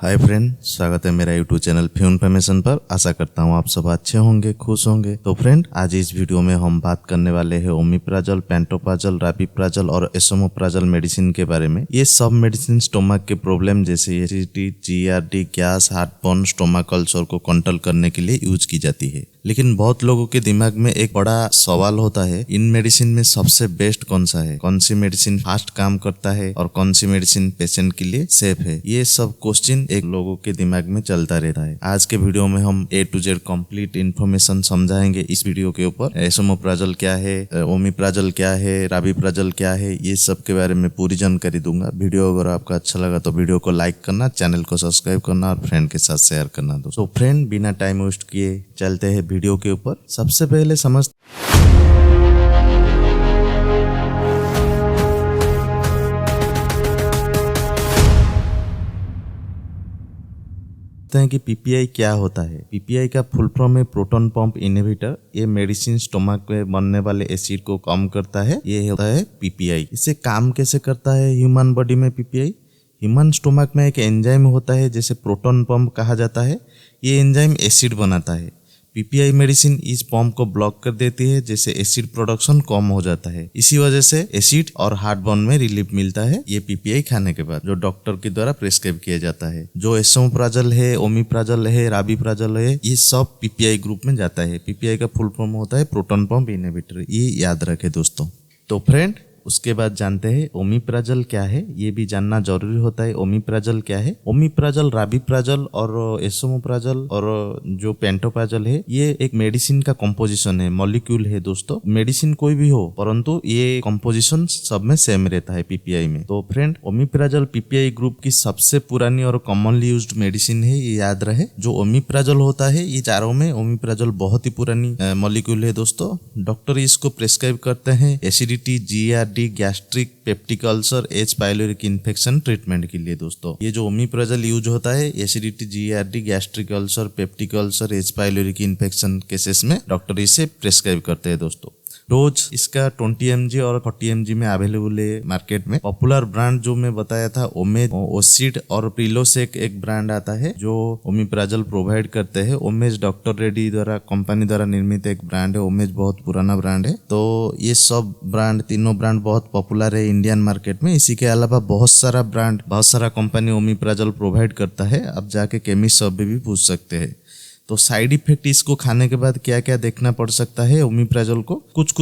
Hi friend, स्वागत है मेरा यूट्यूब चैनल फ्यू इन्फॉर्मेशन पर। आशा करता हूँ आप सब अच्छे होंगे, खुश होंगे। तो फ्रेंड, आज इस वीडियो में हम बात करने वाले हैं ओमिप्राजोल, पेंटोप्राजोल, राबिप्राजोल और एसोमोप्राजोल मेडिसिन के बारे में। ये सब मेडिसिन स्टोमक के प्रॉब्लम जैसे acidity, GRD, gas, heartburn, stomach ulcer को कंट्रोल करने के लिए यूज की जाती है। लेकिन बहुत लोगों के दिमाग में एक बड़ा सवाल होता है, इन मेडिसिन में सबसे बेस्ट कौन सा है, कौन सी मेडिसिन फास्ट काम करता है और कौन सी मेडिसिन पेशेंट के लिए सेफ है। ये सब क्वेश्चन एक लोगों के दिमाग में चलता रहता है। आज के वीडियो में हम A to Z complete information समझाएंगे इस वीडियो के ऊपर। एसोमोप्राजोल क्या है, ओमिप्राजोल क्या है, राबिप्राजोल क्या है, ये सब के बारे में पूरी जानकारी दूंगा। वीडियो अगर आपको अच्छा लगा तो वीडियो को लाइक करना, चैनल को सब्सक्राइब करना और फ्रेंड के साथ शेयर करना। दोस्तों फ्रेंड, बिना टाइम वेस्ट किए चलते हैं वीडियो के ऊपर। सबसे पहले समझते हैं कि पीपीआई क्या होता है। पीपीआई का फुल फॉर्म है प्रोटॉन पंप इनहिबिटर। ये मेडिसिन स्टोमक में बनने वाले एसिड को कम करता है। ये होता है पीपीआई। इससे काम कैसे करता है ह्यूमन बॉडी में पीपीआई? ह्यूमन स्टोमक में एक एंजाइम होता है जिसे प्रोटॉन पंप कहा जाता है। ये एंजाइम एसिड बनाता है। पीपीआई मेडिसिन इस पंप को ब्लॉक कर देती है, जैसे एसिड प्रोडक्शन कम हो जाता है। इसी वजह से एसिड और हार्टबर्न में रिलीफ मिलता है ये पीपीआई खाने के बाद, जो डॉक्टर के द्वारा प्रिस्क्राइब किया जाता है। जो एसोमोप्राजोल है, ओमिप्राजोल है, राबिप्राजोल है, ये सब पीपीआई ग्रुप में जाता है। पीपीआई का फुल फॉर्म होता है प्रोटॉन पंप इनहिबिटर। ये याद रखे दोस्तों। तो फ्रेंड, उसके बाद जानते हैं ओमिप्राजोल क्या है। ये भी जानना जरूरी होता है। ओमिप्राजोल क्या है? ओमिप्राजोल, राबिप्राजोल और एसोमोप्राजोल और जो पेंटोप्राजोल है, ये एक मेडिसिन का कंपोजिशन है, मॉलिक्यूल है दोस्तों। मेडिसिन कोई भी हो, परंतु ये कंपोजिशन सब में सेम रहता है पीपीआई में। तो फ्रेंड, ओमिप्राजोल पीपीआई ग्रुप की सबसे पुरानी और कॉमनली यूज्ड मेडिसिन है, ये याद रहे। जो ओमिप्राजोल होता है, ये चारों में ओमिप्राजोल बहुत ही पुरानी मॉलिक्यूल है दोस्तों। डॉक्टर इसको प्रिस्क्राइब करते हैं acidity, GRD, gastric, peptic ulcer, H pyloric infection treatment के लिए दोस्तों। ये जो ओमिप्राजोल यूज होता है acidity, GRD, gastric ulcer, peptic ulcer, H pyloric infection cases में डॉक्टर इसे प्रिस्क्राइब करते हैं दोस्तों। डोज इसका 20 mg और 40 mg में अवेलेबल है मार्केट में। पॉपुलर ब्रांड जो मैं बताया था ओमेज, ओसिड और प्रिलोसेक एक ब्रांड आता है जो ओमिप्राजोल प्रोवाइड करते हैं। ओमेज डॉक्टर रेड्डी द्वारा कंपनी द्वारा निर्मित एक ब्रांड है। ओमेज बहुत पुराना ब्रांड है। तो ये सब ब्रांड, तीनों ब्रांड बहुत पॉपुलर है इंडियन मार्केट में। इसी के अलावा बहुत सारा ब्रांड, बहुत सारा कंपनी ओमिप्राजोल प्रोवाइड करता है। अब जाके केमिस्ट शॉप में भी पूछ सकते हैं। तो साइड इफेक्ट इसको खाने के बाद क्या क्या देखना पड़ सकता है ओमिप्राजोल को? कुछ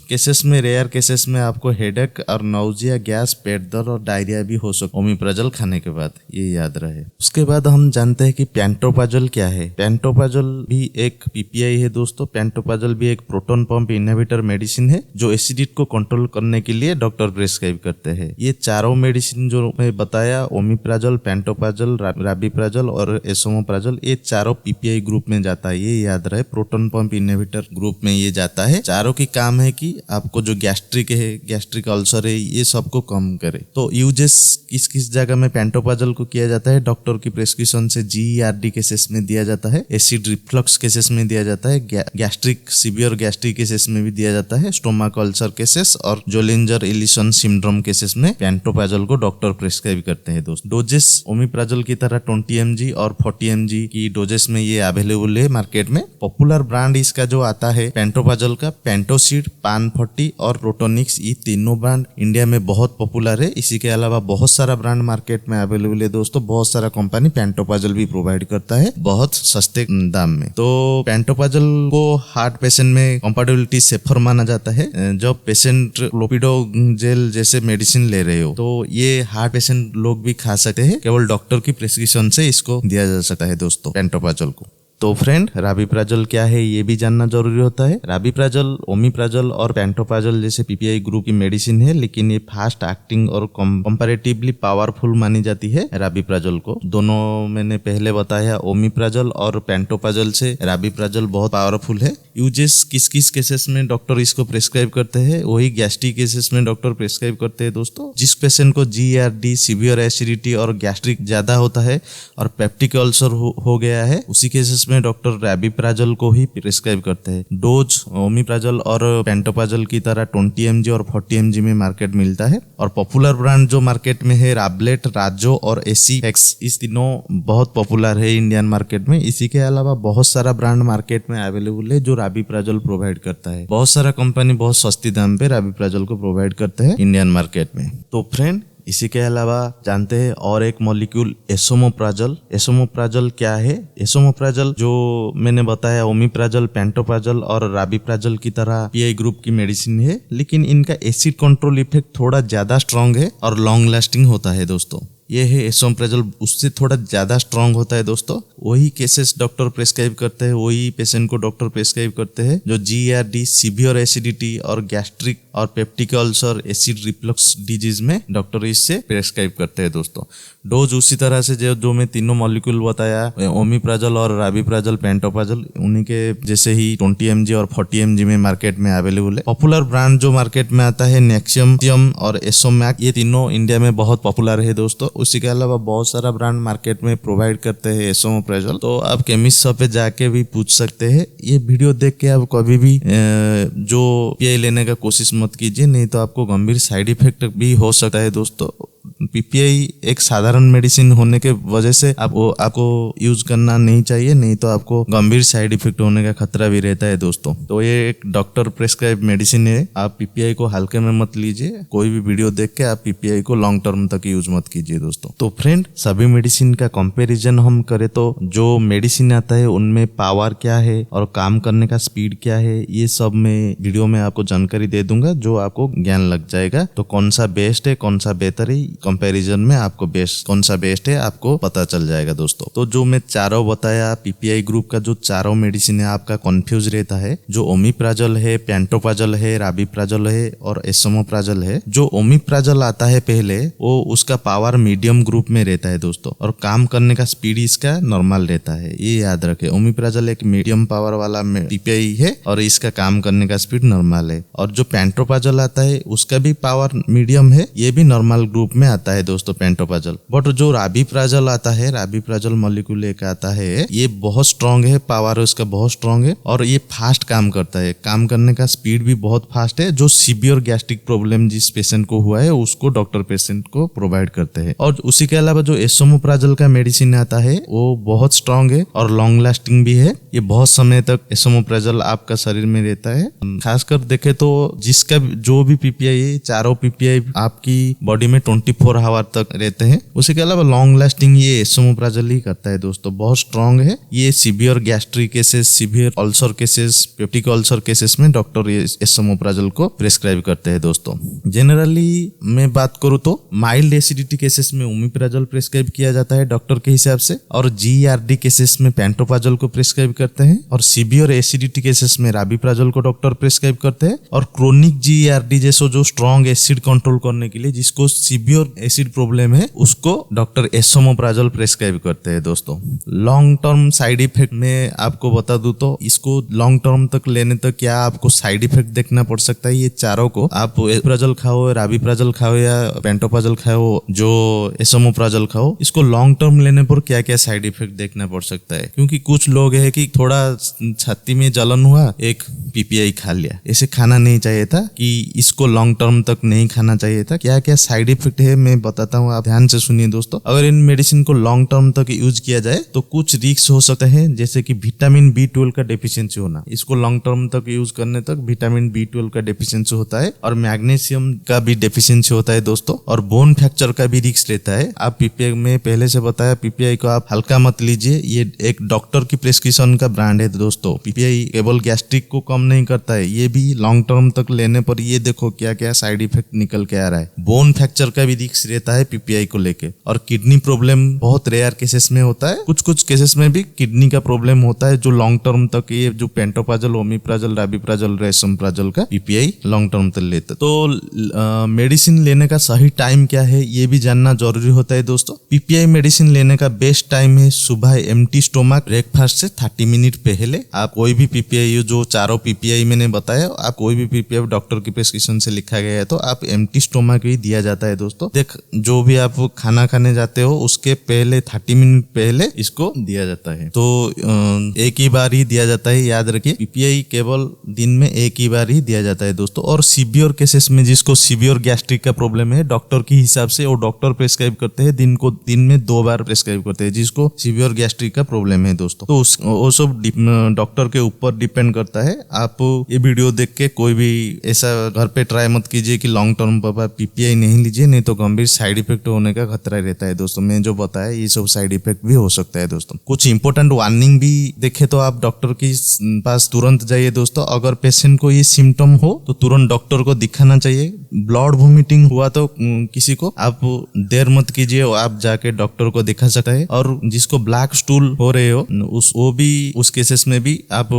केसेस में, रेयर केसेस में आपको हेडेक और नौजिया, गैस, पेट दर्द और डायरिया भी हो सकता है ओमिप्राजोल खाने के बाद, ये याद रहे। उसके बाद हम जानते हैं कि पेंटोप्राजोल क्या है। पेंटोप्राजोल भी एक पीपीआई है दोस्तों। पेंटोप्राजोल भी एक प्रोटॉन पंप इनहिबिटर मेडिसिन है जो एसिडिटी को कंट्रोल करने के लिए डॉक्टर प्रिस्क्राइब करते हैं। ये चारों मेडिसिन जो मैं बताया, ओमिप्राजोल, पेंटोप्राजोल, राबिप्राजोल और एसोमोप्राजोल, ये चारों पीपीआई ग्रुप में जाता है। ये याद रहे, प्रोटॉन पंप इनहिबिटर ग्रुप में ये जाता है। चारों की काम है कि आपको जो गैस्ट्रिक है, गैस्ट्रिक अल्सर है, ये सबको कम करे। तो यूजेस किस किस जगह में पेंटोप्राजोल को किया जाता है? डॉक्टर की प्रेस्क्रिप्शन से जीआरडी केसेस में दिया जाता है, एसिड रिफ्लक्स केसेस में दिया जाता है, गैस्ट्रिक, सीवियर गैस्ट्रिक केसेस में भी दिया जाता है, स्टोमक अल्सर केसेस और जोलिंजर इलिसन सिंड्रोम केसेस में पेंटोप्राजोल को डॉक्टर प्रिस्क्राइब करते हैं दोस्त। डोजेस ओमिप्राजोल की तरह 20 mg और 40 mg की डोजेस में ये अवेलेबल है मार्केट में। पॉपुलर ब्रांड इसका जो आता है पेंटोप्राजोल का, पेंटोसिड, पान 40 और प्रोटोनिक्स, ये तीनों ब्रांड इंडिया में बहुत पॉपुलर है। इसी के अलावा बहुत सारा ब्रांड मार्केट में अवेलेबल है दोस्तों। बहुत सारा कंपनी पेंटोप्राजोल भी प्रोवाइड करता है बहुत सस्ते दाम में। तो पेंटोप्राजोल को हार्ट पेशेंट में कंपैटिबिलिटी सेफर माना जाता है। जब पेशेंट क्लोपिडोग्रेल जैसे मेडिसिन ले रहे हो तो ये हार्ट पेशेंट लोग भी खा सकते हैं। केवल डॉक्टर की प्रिस्क्रिप्शन से इसको दिया जा सकता है दोस्तों पेंटोप्राजोल को। तो फ्रेंड, राबिप्राजोल क्या है ये भी जानना जरूरी होता है। राबिप्राजोल, ओमिप्राजोल और पेंटोप्राजोल जैसे पीपीआई ग्रुप की मेडिसिन है, लेकिन ये फास्ट एक्टिंग और कंपैरेटिवली पावरफुल मानी जाती है राबिप्राजोल को। दोनों मैंने पहले बताया, ओमिप्राजोल और पेंटोप्राजोल से राबिप्राजोल बहुत पावरफुल है। यूजेस किस किस केसेस में डॉक्टर इसको प्रिस्क्राइब करते हैं? वही गैस्ट्रिक केसेस में डॉक्टर प्रिस्क्राइब करते हैं दोस्तों। जिस पेशेंट को जीआरडी, सीवियर एसिडिटी और गैस्ट्रिक ज्यादा होता है और पेप्टिक अल्सर हो गया है, उसी केसेस केसेस में डॉक्टर रैबिप्राजल को ही प्रिस्क्राइब करते हैं। डोज ओमिप्राजल और पेंटोप्राजल की तरह 20 mg और 40 mg में मार्केट मिलता है। और पॉपुलर ब्रांड जो मार्केट में है राबलेट, राजो और एसीएक्स, इस तीनों बहुत पॉपुलर है इंडियन मार्केट में। इसी के अलावा बहुत सारा ब्रांड मार्केट में अवेलेबल है जो रैबिप्राजल प्रोवाइड करता है। बहुत सारा कंपनी बहुत सस्ती दाम पे रैबिप्राजल को प्रोवाइड करते हैं इंडियन मार्केट में। तो फ्रेंड, इसी के अलावा जानते हैं और एक मॉलिक्यूल एसोमोप्राजल। एसोमोप्राजल क्या है? एसोमोप्राजल जो मैंने बताया ओमिप्राजल, पेंटोप्राजल और रैबिप्राजल की तरह पीआई ग्रुप की मेडिसिन है, लेकिन इनका एसिड कंट्रोल इफेक्ट थोड़ा ज्यादा स्ट्रांग है और लॉन्ग लास्टिंग होता है दोस्तों। ये है एसोमोप्राजल, उससे थोड़ा ज्यादा स्ट्रांग होता है दोस्तों। वही केसेस डॉक्टर प्रेस्क्राइब करते हैं, वही पेशेंट को डॉक्टर प्रेस्क्राइब करते हैं जो जीआरडी, सीवियर एसिडिटी और गैस्ट्रिक और peptic ulcer, acid reflux disease में डॉक्टर इससे प्रेस्क्राइब करते हैं दोस्तों। डोज उसी तरह से जो मैं तीनों मॉलिक्यूल बताया, ओमिप्राजल और रैबिप्राजल, पेंटोप्राजल, उन्हीं के जैसे ही 20 mg और 40 mg में मार्केट में अवेलेबल है। पॉपुलर ब्रांड जो मार्केट में आता है नेक्सियम और एसोमैक, ये तीनों इंडिया में बहुत पॉपुलर है दोस्तों। उसी के अलावा बहुत सारा ब्रांड मार्केट में प्रोवाइड करते हैं एसोमोप्राजल, तो आप केमिस्ट शॉप पे जाके भी पूछ सकते हैं। ये वीडियो देख के आप कभी भी जो पीआई लेने का कोशिश मत कीजिए, नहीं तो आपको गंभीर साइड इफेक्ट भी हो सकता है दोस्तों। पीपीआई एक साधारण मेडिसिन होने के वजह से आपको यूज करना नहीं चाहिए, नहीं तो आपको गंभीर साइड इफेक्ट होने का खतरा भी रहता है दोस्तों। तो ये एक डॉक्टर प्रेस्क्राइब मेडिसिन है, आप पीपीआई को हल्के में मत लीजिए। कोई भी वीडियो देख के आप पीपीआई को लॉन्ग टर्म तक यूज मत कीजिए दोस्तों। तो फ्रेंड, सभी मेडिसिन का कंपैरिजन हम करें तो जो मेडिसिन आता है उनमें पावर क्या है और काम करने का स्पीड क्या है, ये सब मैं वीडियो में आपको जानकारी दे दूंगा जो आपको ज्ञान लग जाएगा। तो कौन सा बेस्ट है, कौन सा बेहतर है, कंपैरिजन में आपको बेस्ट कौन सा बेस्ट है आपको पता चल जाएगा दोस्तों। तो जो मैं चारों बताया पीपीआई ग्रुप का जो चारों मेडिसिन है, आपका कंफ्यूज रहता है। जो ओमिप्राजल है, पेंटोप्राजल है, रैबिप्राजल है और एसोमोप्राजल है। जो ओमिप्राजल आता है पहले, वो उसका पावर मीडियम ग्रुप में रहता है दोस्तों, और काम करने का स्पीड इसका नॉर्मल रहता है, ये याद रखे। ओमिप्राजल एक मीडियम पावर वाला पीपीआई है और इसका काम करने का स्पीड नॉर्मल है। और जो पेंटोप्राजल आता है उसका भी पावर मीडियम है, ये भी नॉर्मल ग्रुप में आता है दोस्तों पेंटोप्राजल। बट जो रैबिप्राजल आता है, रैबिप्राजल मॉलिक्यूल एक आता है, ये बहुत स्ट्रांग है, पावर उसका बहुत स्ट्रांग है और ये फास्ट काम करता है, काम करने का स्पीड भी बहुत फास्ट है। जो सीवियर गैस्ट्रिक प्रॉब्लम जिस पेशेंट को हुआ है उसको डॉक्टर पेशेंट को प्रोवाइड करते हैं। और उसी के अलावा जो एसोमोप्राजल का मेडिसिन आता है वो बहुत स्ट्रांग है और लॉन्ग लास्टिंग भी है। ये बहुत समय तक एसोमोप्राजल आपका शरीर में रहता है। खासकर देखे तो जिसका जो भी पीपीआई है, चारों पीपीआई आपकी बॉडी में 24 आवर तक रहते हैं। उसी के अलावा लॉन्ग लास्टिंग ये एसोमोप्राजल ही करता है दोस्तों, बहुत स्ट्रांग है। ये severe gastric cases, severe ulcer cases, peptic ulcer cases में डॉक्टर एसोमोप्राजल को प्रिस्क्राइब करते हैं दोस्तों। जनरली मैं बात करूं तो माइल्ड एसिडिटी केसेस में ओमिप्राजल प्रिस्क्राइब किया जाता है डॉक्टर के हिसाब से, और जीआरडी केसेस में पेंटोप्राजल को प्रिस्क्राइब करते हैं, और सीवियर एसिडिटी केसेस में रैबिप्राजल को डॉक्टर प्रिस्क्राइब करते हैं। और क्रोनिक जीआरडी जैसे जो स्ट्रांग एसिड कंट्रोल करने के लिए जिसको सीवियर एसिड प्रॉब्लम है उसको डॉक्टर एसोमोप्राजल प्रिस्क्राइब करते हैं दोस्तों। लॉन्ग टर्म साइड इफेक्ट में आपको बता दूं तो इसको लॉन्ग टर्म तक लेने तक क्या आपको साइड इफेक्ट देखना पड़ सकता है। ये चारों को आप एसोमोप्राजल खाओ, रैबिप्राजल खाओ या पेंटोप्राजल खाओ, जो एसोमोप्राजल खाओ, इसको लॉन्ग टर्म लेने पर क्या क्या साइड इफेक्ट देखना पड़ सकता है। क्योंकि कुछ लोग है कि थोड़ा छाती में जलन हुआ, एक पीपीआई खा लिया, ऐसे खाना नहीं चाहिए था, कि इसको लॉन्ग टर्म तक नहीं खाना चाहिए था। क्या क्या साइड इफेक्ट है मैं बताता हूँ, आप ध्यान से सुनिए दोस्तों। अगर इन मेडिसिन को लॉन्ग टर्म तक यूज किया जाए तो कुछ रिस्क हो सकते हैं, जैसे कि विटामिन B12 का डेफिशिएंसी होना। इसको लॉन्ग टर्म तक यूज करने तक विटामिन B12 का डेफिशिएंसी होता है, और मैग्नीशियम का भी डेफिशिएंसी होता है दोस्तों, और बोन फ्रैक्चर का भी रिस्क रहता है। आप पीपीआई में पहले से बताया, पीपीआई को आप हल्का मत लीजिए, ये एक डॉक्टर की प्रिस्क्रिप्शन का ब्रांड है दोस्तों। पीपीआई केवल गैस्ट्रिक को कम नहीं करता है, ये भी लॉन्ग टर्म तक लेने पर ये देखो क्या क्या साइड इफेक्ट निकल के आ रहा है। बोन फ्रैक्चर का भी रिस्क रहता है पीपीआई को लेके, और किडनी प्रॉब्लम बहुत रेयर केसेस में होता है। कुछ कुछ केसेस में भी किडनी का प्रॉब्लम होता है जो लॉन्ग टर्म तक ये जो पेंटोप्राजल, ओमिप्राजल, रैबिप्राजल, एसोमोप्राजल का पीपीआई लॉन्ग टर्म तक लेते। तो मेडिसिन लेने का सही टाइम क्या है ये भी जानना जरूरी होता है दोस्तों। पीपीआई मेडिसिन लेने का बेस्ट टाइम है सुबह एम्प्टी स्टोमक ब्रेकफास्ट से 30 मिनट पहले। आप कोई भी पीपीआई, जो चारों पीपीआई मैंने बताया, आप कोई भी पीपीआई डॉक्टर की प्रिस्क्रिप्शन से लिखा गया है तो आप एम्प्टी स्टोमक ही दिया जाता है दोस्तों। जो भी आप खाना खाने जाते हो उसके पहले 30 मिनट पहले इसको दिया जाता है। तो एक ही बार ही दिया जाता है, याद रखिए। पीपीआई केवल दिन में एक ही बार ही दिया जाता है दोस्तों। और सीवियर केसेस में, जिसको सीवियर गैस्ट्रिक का प्रॉब्लम है, डॉक्टर के हिसाब से वो डॉक्टर प्रेस्क्राइब करते हैं, दिन में 2 बार प्रेस्क्राइब करते हैं, जिसको सीवियर गैस्ट्रिक का प्रॉब्लम है दोस्तों। तो वो सब डॉक्टर के ऊपर डिपेंड करता है। आप ये वीडियो देख के कोई भी ऐसा घर पे ट्राई मत कीजिए कि लॉन्ग टर्म पर पीपीआई नहीं लीजिए, नहीं तो गंभीर साइड इफेक्ट होने का खतरा रहता है दोस्तों। मैं जो बताया ये सब साइड इफेक्ट भी हो सकता है दोस्तों। कुछ इंपॉर्टेंट वार्निंग भी देखे तो आप डॉक्टर के पास तुरंत जाइए दोस्तों। अगर पेशेंट को ये सिम्टम हो तो तुरंत डॉक्टर को दिखाना चाहिए। ब्लड वोमिटिंग हुआ तो किसी को आप देर मत कीजिए, आप जाके डॉक्टर को दिखा सकते हैं। और जिसको ब्लैक स्टूल हो रहे हो उस केसेस में भी आप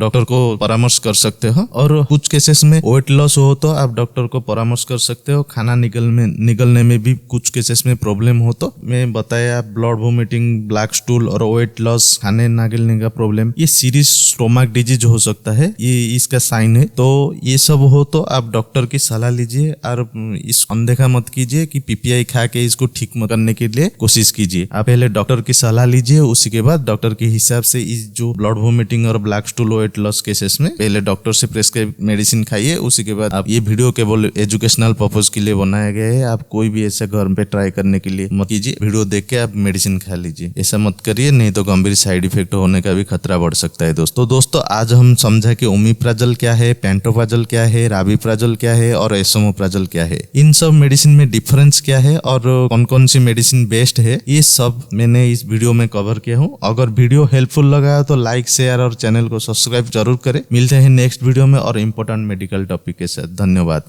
डॉक्टर को परामर्श कर सकते हो। और कुछ केसेस में वेट लॉस हो तो आप डॉक्टर को परामर्श कर सकते हो। खाना निकलने में भी कुछ केसेस में प्रॉब्लम हो तो मैं बताया, ब्लड वोमिटिंग, ब्लैक स्टूल और वेट लॉस, खाने निकलने का प्रॉब्लम, ये सीरियस स्टोमक डिजीज हो सकता है, ये इसका साइन है। तो ये सब हो तो आप डॉक्टर की सलाह लीजिए और इस अनदेखा मत कीजिए कि पीपीआई खा के इसको ठीक करने के लिए कोशिश कीजिए। आप पहले डॉक्टर की सलाह लीजिए, उसी के बाद डॉक्टर के हिसाब से इस जो ब्लड वोमिटिंग और black stool weight loss cases में पहले डॉक्टर से प्रेस्क्राइब मेडिसिन खाइए। उसी के बाद आप, ये वीडियो केवल एजुकेशनल पर्पज के लिए बनाया गया है, आप कोई भी ऐसा घर पे ट्राई करने के लिए मत कीजिए। वीडियो देख के आप मेडिसिन खा लीजिए, ऐसा मत करिए, नहीं तो गंभीर साइड इफेक्ट होने का भी खतरा बढ़ सकता है दोस्तों। आज हम समझा कि ओमिप्राजोल क्या है, पेंटोप्राजोल क्या है, राबिप्राजोल क्या है और एसोमोप्राजोल क्या है, इन सब मेडिसिन में डिफरेंस क्या है और कौन कौन सी मेडिसिन बेस्ट है, ये सब मैंने इस वीडियो में कवर किया हूँ। अगर वीडियो हेल्पफुल लगा तो लाइक, शेयर और चैनल को सब्सक्राइब जरूर करें। मिलते हैं नेक्स्ट वीडियो में और इम्पोर्टेंट मेडिकल टॉपिक के साथ। धन्यवाद।